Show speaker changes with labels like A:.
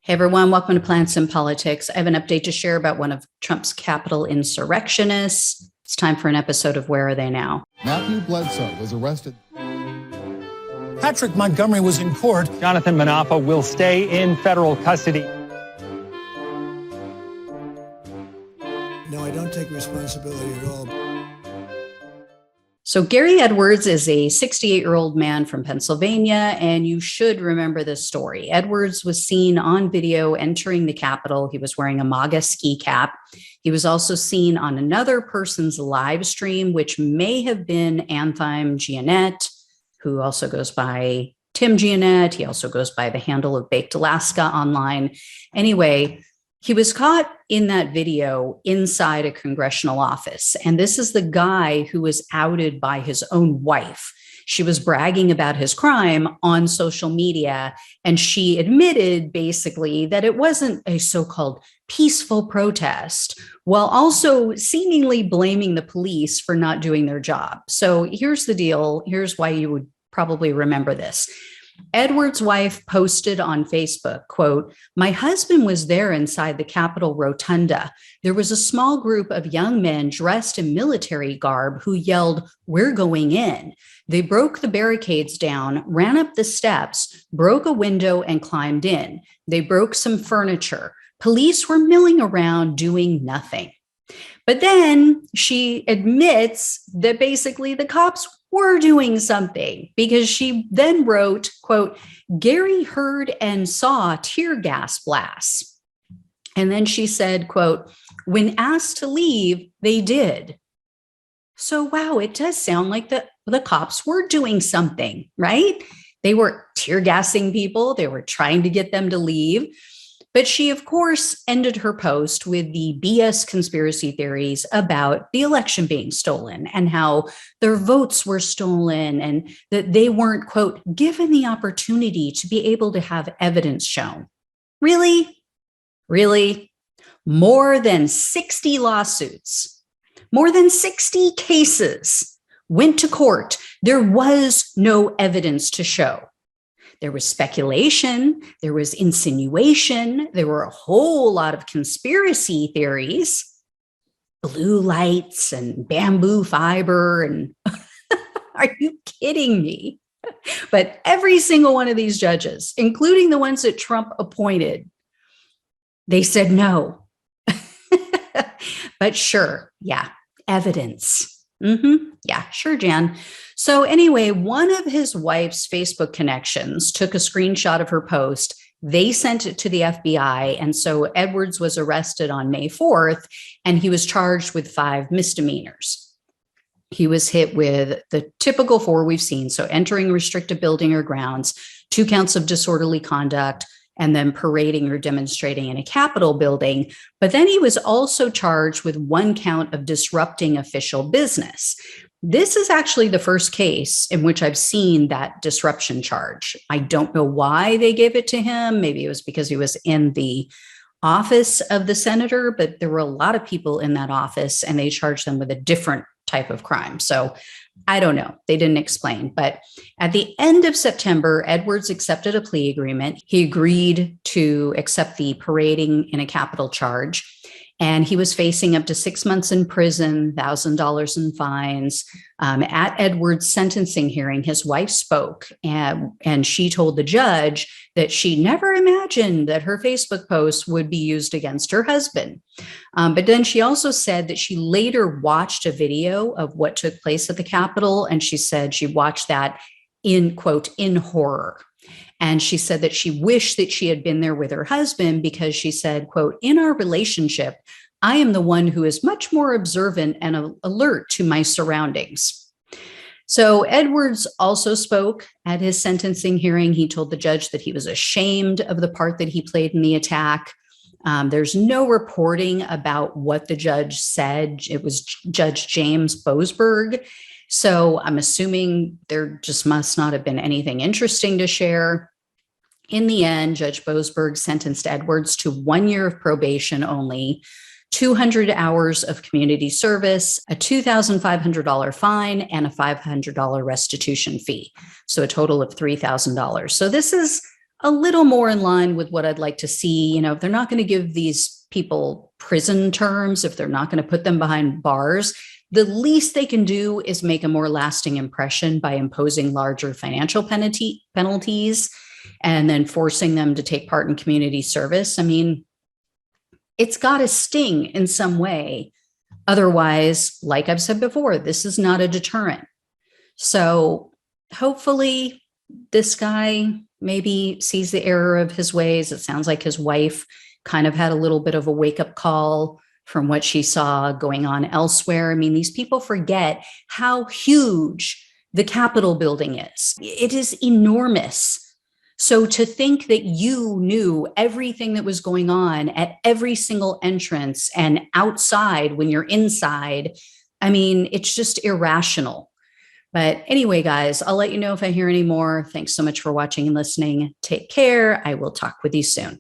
A: Hey everyone, welcome to Plants and Politics. I have an update to share about one of Trump's Capitol insurrectionists. It's time for an episode of Where Are They Now?
B: Matthew Bledsoe was arrested.
C: Patrick Montgomery was in court.
D: Jonathan Manapa will stay in federal custody.
C: No, I don't take responsibility at all.
A: So Gary Edwards is a 68-year-old man from Pennsylvania, and you should remember this story. Edwards was seen on video entering the Capitol. He was wearing a MAGA ski cap. He was also seen on another person's live stream, which may have been Anthem Giannette, who also goes by Tim Giannette. He also goes by the handle of Baked Alaska online. Anyway, he was caught in that video inside a congressional office. And this is the guy who was outed by his own wife. She was bragging about his crime on social media. And she admitted basically that it wasn't a so-called peaceful protest, while also seemingly blaming the police for not doing their job. So here's the deal. Here's why you would probably remember this. Edwards' wife posted on Facebook, quote, "My husband was there inside the Capitol Rotunda. There was a small group of young men dressed in military garb who yelled, 'We're going in.' They broke the barricades down, ran up the steps, broke a window and climbed in. They broke some furniture. Police were milling around doing nothing." But then she admits that basically the cops were doing something, because she then wrote, quote, "Gary heard and saw tear gas blasts." And then she said, quote, "When asked to leave, they did." So, wow, it does sound like the cops were doing something, right? They were tear gassing people. They were trying to get them to leave. But she, of course, ended her post with the BS conspiracy theories about the election being stolen and how their votes were stolen and that they weren't, quote, given the opportunity to be able to have evidence shown. Really? Really? More than 60 lawsuits, more than 60 cases went to court. There was no evidence to show. There was speculation, there was insinuation, there were a whole lot of conspiracy theories, blue lights and bamboo fiber, and are you kidding me? But every single one of these judges, including the ones that Trump appointed, they said no. But sure, yeah, evidence. Yeah, sure, Jan. So anyway, one of his wife's Facebook connections took a screenshot of her post. They sent it to the FBI. And so Edwards was arrested on May 4th, and he was charged with 5 misdemeanors. He was hit with the typical 4 we've seen. So entering a restricted building or grounds, 2 counts of disorderly conduct, and then parading or demonstrating in a Capitol building. But then he was also charged with 1 count of disrupting official business. This is actually the first case in which I've seen that disruption charge. I don't know why they gave it to him. Maybe it was because he was in the office of the senator, but there were a lot of people in that office and they charged them with a different type of crime. So I don't know. They didn't explain. But at the end of September, Edwards accepted a plea agreement. He agreed to accept the parading in a Capitol charge. And he was facing up to 6 months in prison, $1,000 in fines. At Edwards' sentencing hearing, his wife spoke, and she told the judge that she never imagined that her Facebook post would be used against her husband. But then she also said that she later watched a video of what took place at the Capitol, and she said she watched that in, quote, in horror. And she said that she wished that she had been there with her husband because she said, quote, "In our relationship, I am the one who is much more observant and alert to my surroundings." So Edwards also spoke at his sentencing hearing. He told the judge that he was ashamed of the part that he played in the attack. There's no reporting about what the judge said. It was Judge James Boasberg. So I'm assuming there just must not have been anything interesting to share. In the end, Judge Boasberg sentenced Edwards to 1 year of probation only, 200 hours of community service, a $2,500 fine, and a $500 restitution fee. So a total of $3,000. So this is a little more in line with what I'd like to see. You know, if they're not going to give these people prison terms, if they're not going to put them behind bars, the least they can do is make a more lasting impression by imposing larger financial penalties and then forcing them to take part in community service. I mean, it's got to sting in some way. Otherwise, like I've said before, this is not a deterrent. So hopefully this guy maybe sees the error of his ways. It sounds like his wife kind of had a little bit of a wake-up call from what she saw going on elsewhere. I mean, these people forget how huge the Capitol building is. It is enormous. So to think that you knew everything that was going on at every single entrance and outside when you're inside, I mean, it's just irrational. But anyway, guys, I'll let you know if I hear any more. Thanks so much for watching and listening. Take care. I will talk with you soon.